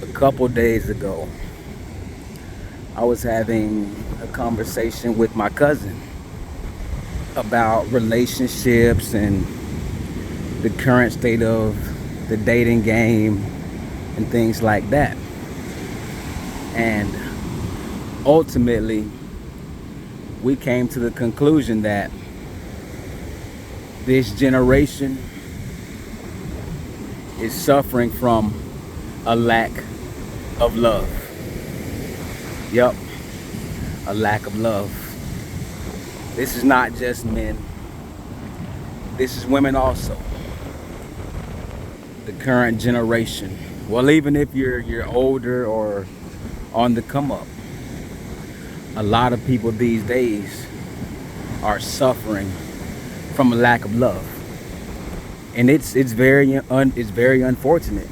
A couple days ago, I was having a conversation with my cousin about relationships and the current state of the dating game and things like that. And ultimately, we came to the conclusion that this generation is suffering from a lack of love. Yep, a lack of love. This is not just men, this is women also. The current generation. Well, even if you're older or on the come up, a lot of people these days are suffering from a lack of love. And it's very unfortunate.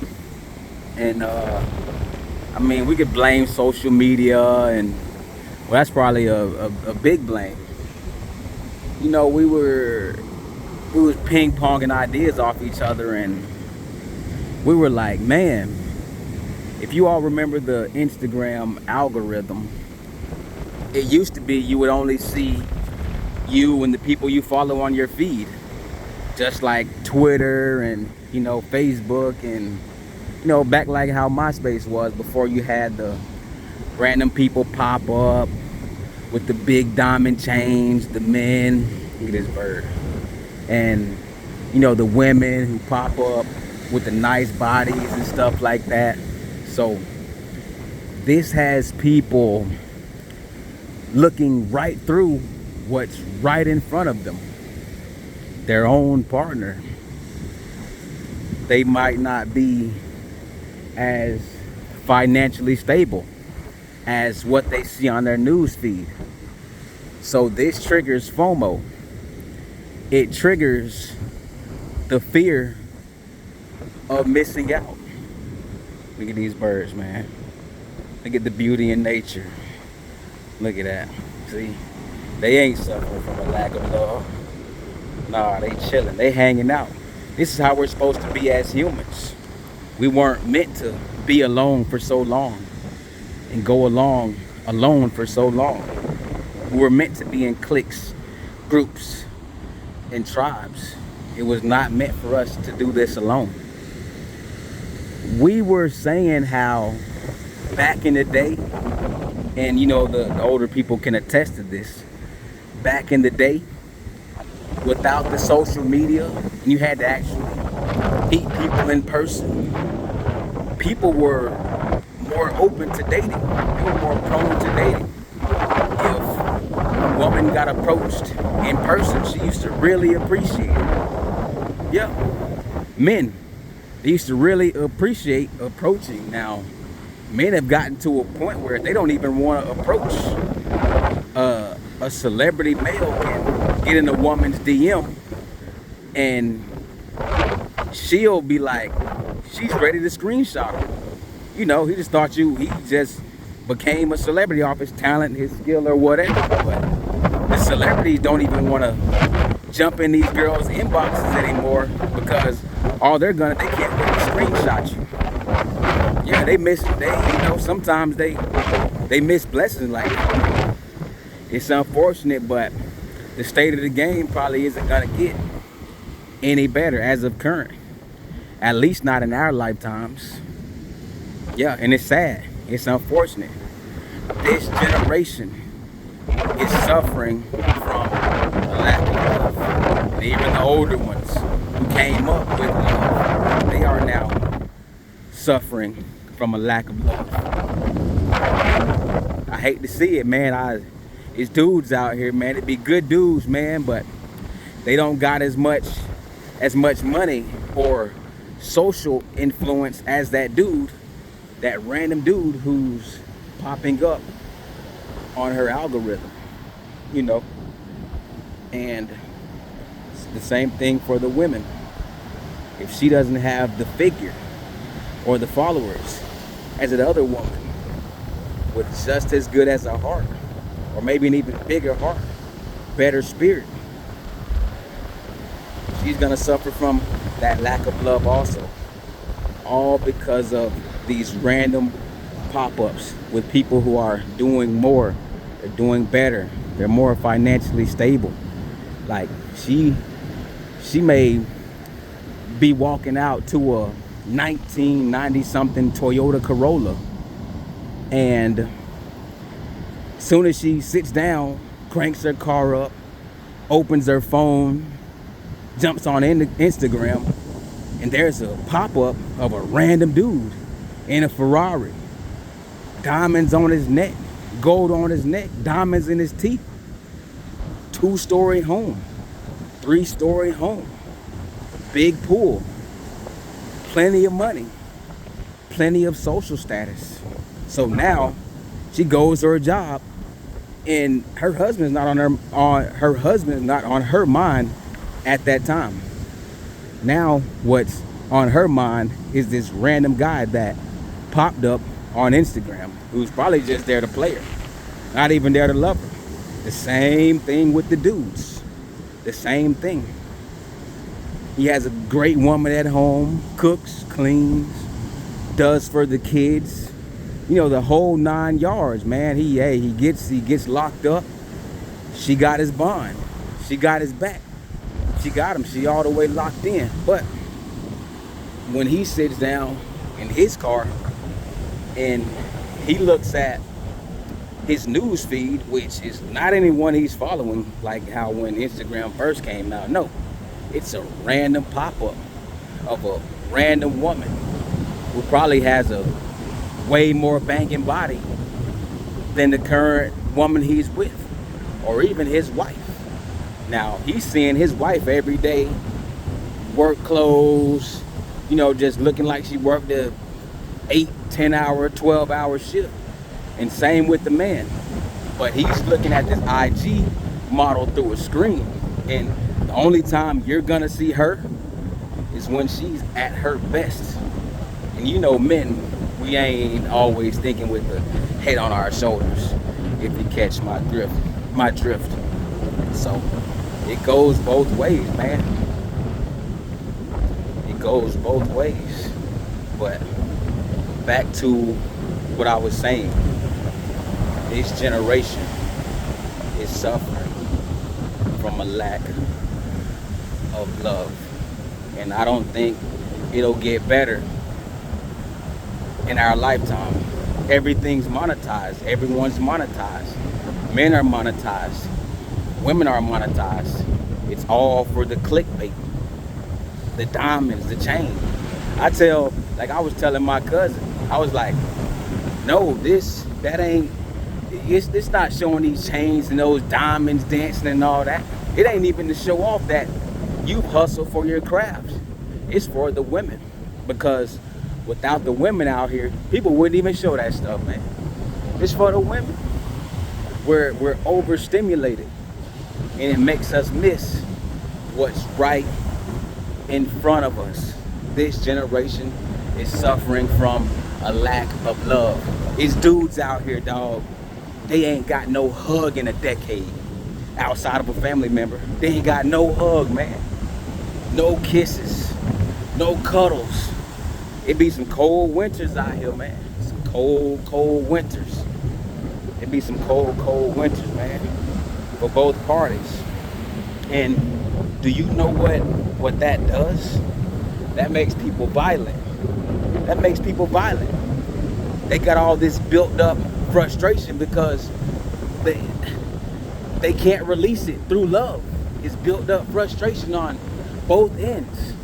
And I mean, we could blame social media, and well, that's probably a big blame. You know, we was ping ponging ideas off each other, and we were like, man, if you all remember the Instagram algorithm, it used to be you would only see you and the people you follow on your feed, just like Twitter and Facebook, and back like how MySpace was before you had the random people pop up with the big diamond chains, the men, look at this bird, and the women who pop up with the nice bodies and stuff like that. So this has people looking right through what's right in front of them, their own partner. They might not be as financially stable as what they see on their news feed. So this triggers FOMO. It triggers the fear of missing out. Look at these birds, man. Look at the beauty in nature. Look at that. See? They ain't suffering from a lack of love. Nah, they chilling. They hanging out. This is how we're supposed to be as humans. We weren't meant to be alone for so long and go along alone for so long. We were meant to be in cliques, groups, and tribes. It was not meant for us to do this alone. We were saying how back in the day, and the older people can attest to this, back in the day, without the social media, and you had to actually meet people in person, people were more open to dating. They were more prone to dating. If a woman got approached in person, she used to really appreciate it. Yeah. Men, they used to really appreciate approaching. Now, men have gotten to a point where they don't even want to approach. A celebrity male can get in a woman's DM and she'll be like, she's ready to screenshot him. He just thought he just became a celebrity off his talent, his skill, or whatever. But the celebrities don't even want to jump in these girls' inboxes anymore because they can't really screenshot you. Yeah, sometimes they miss blessings like that. It's unfortunate, but the state of the game probably isn't gonna get any better as of current. At least not in our lifetimes. Yeah, and it's sad. It's unfortunate. This generation is suffering from a lack of love. And even the older ones who came up with love, they are now suffering from a lack of love. I hate to see it, man. It's dudes out here, man. It'd be good dudes, man, but they don't got as much money or social influence as that random dude who's popping up on her algorithm, and it's the same thing for the women. If she doesn't have the figure or the followers as the other woman with just as good as a heart, or maybe an even bigger heart, better spirit, she's gonna suffer from that lack of love also. All because of these random pop-ups with people who are doing more, they're doing better, they're more financially stable. Like she may be walking out to a 1990 something Toyota Corolla, and soon as she sits down, cranks her car up, opens her phone, jumps on Instagram, and there's a pop-up of a random dude in a Ferrari, diamonds on his neck, gold on his neck, diamonds in his teeth, 2-story home, 3-story home, big pool, plenty of money, plenty of social status. So now she goes to her job, and her husband's not on her mind at that time. Now what's on her mind is this random guy that popped up on Instagram, who's probably just there to play her, not even there to love her. The same thing with the dudes. The same thing. He has a great woman at home, cooks, cleans, does for the kids, you know, the whole 9 yards, man. He gets locked up. She got his bond. She got his back. She got him. She all the way locked in. But when he sits down in his car and he looks at his news feed, which is not anyone he's following, like how when Instagram first came out. No, it's a random pop-up of a random woman who probably has a way more banging body than the current woman he's with, or even his wife. Now, he's seeing his wife every day, work clothes, you know, just looking like she worked a 8, 10-hour, 12-hour shift. And same with the man. But he's looking at this IG model through a screen. And the only time you're gonna see her is when she's at her best. And you know, men, we ain't always thinking with the head on our shoulders, if you catch my drift. So it goes both ways, man. It goes both ways. But back to what I was saying. This generation is suffering from a lack of love. And I don't think it'll get better in our lifetime. Everything's monetized. Everyone's monetized. Men are monetized. Women are monetized. It's all for the clickbait, the diamonds, the chain. I was telling my cousin, I was like, no, that ain't, it's not showing these chains and those diamonds dancing and all that. It ain't even to show off that you hustle for your craft. It's for the women, because without the women out here, people wouldn't even show that stuff, man. It's for the women. We're overstimulated, and it makes us miss what's right in front of us. This generation is suffering from a lack of love. It's dudes out here, dog. They ain't got no hug in a decade outside of a family member. They ain't got no hug, man. No kisses, no cuddles. It be some cold winters out here, man. Some cold winters. It be some cold winters, man, for both parties. And do you know what that does? That makes people violent. That makes people violent. They got all this built up frustration because they can't release it through love. It's built up frustration on both ends.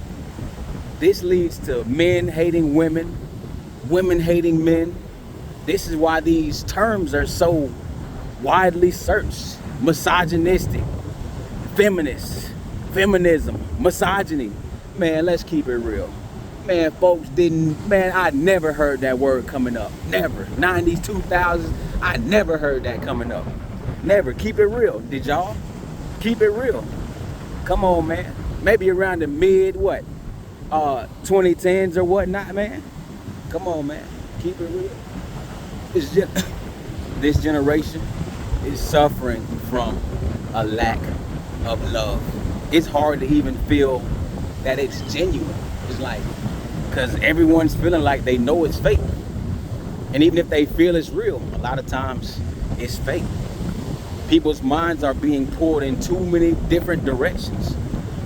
This leads to men hating women, women hating men. This is why these terms are so widely searched. Misogynistic, feminist, feminism, misogyny. Man, let's keep it real. Man, I never heard that word coming up. Never. 90s, 2000s, I never heard that coming up. Never. Keep it real. Did y'all? Keep it real. Come on, man. Maybe around the mid, 2010s or whatnot, man. Come on, man. Keep it real. It's just, this generation is suffering from a lack of love. It's hard to even feel that it's genuine. It's like, because everyone's feeling like they know it's fake. And even if they feel it's real, a lot of times it's fake. People's minds are being pulled in too many different directions.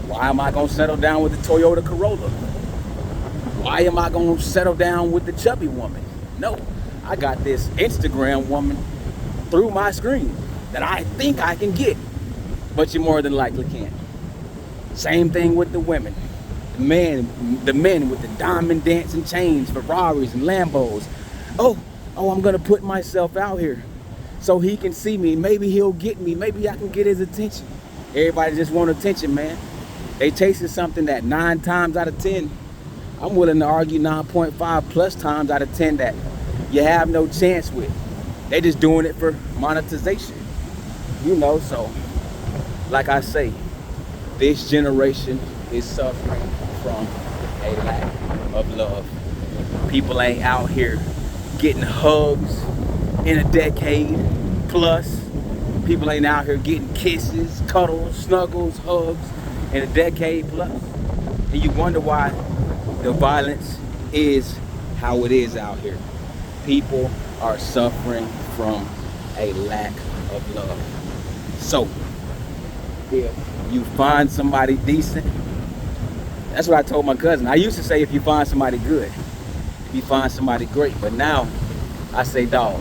Why am I gonna settle down with the Toyota Corolla? Why am I gonna settle down with the chubby woman? No, I got this Instagram woman through my screen that I think I can get, but you more than likely can't. Same thing with the women. The men with the diamond dancing chains, Ferraris and Lambos. Oh, I'm gonna put myself out here so he can see me. Maybe he'll get me. Maybe I can get his attention. Everybody just want attention, man. They chasing something that 9 times out of 10, I'm willing to argue 9.5 plus times out of 10 that you have no chance with. They just doing it for monetization. You know, so like I say, this generation is suffering from a lack of love. People ain't out here getting hugs in a decade plus. People ain't out here getting kisses, cuddles, snuggles, hugs in a decade plus. And you wonder why the violence is how it is out here. People are suffering from a lack of love. So, if you find somebody decent, that's what I told my cousin. I used to say if you find somebody good, if you find somebody great, but now I say, dog,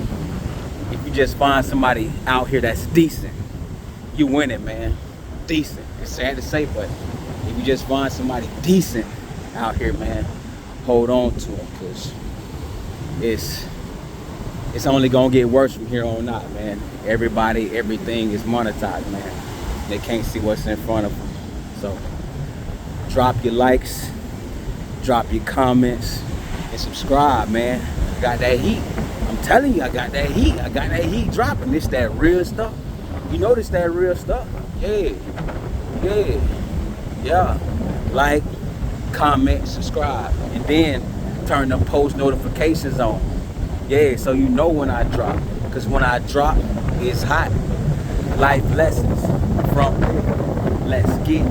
if you just find somebody out here that's decent, you win it, man. Decent. It's sad to say, but if you just find somebody decent out here, man, hold on to them, because it's only gonna get worse from here on out, man. Everybody, everything is monetized, man. They can't see what's in front of them. So drop your likes, drop your comments, and subscribe, man. I got that heat. I'm telling you, I got that heat. I got that heat dropping. It's that real stuff. You notice that real stuff? Yeah. Like, comment, subscribe, and then turn the post notifications on. Yeah, so you know when I drop. Because when I drop, it's hot. Life lessons from Let's Get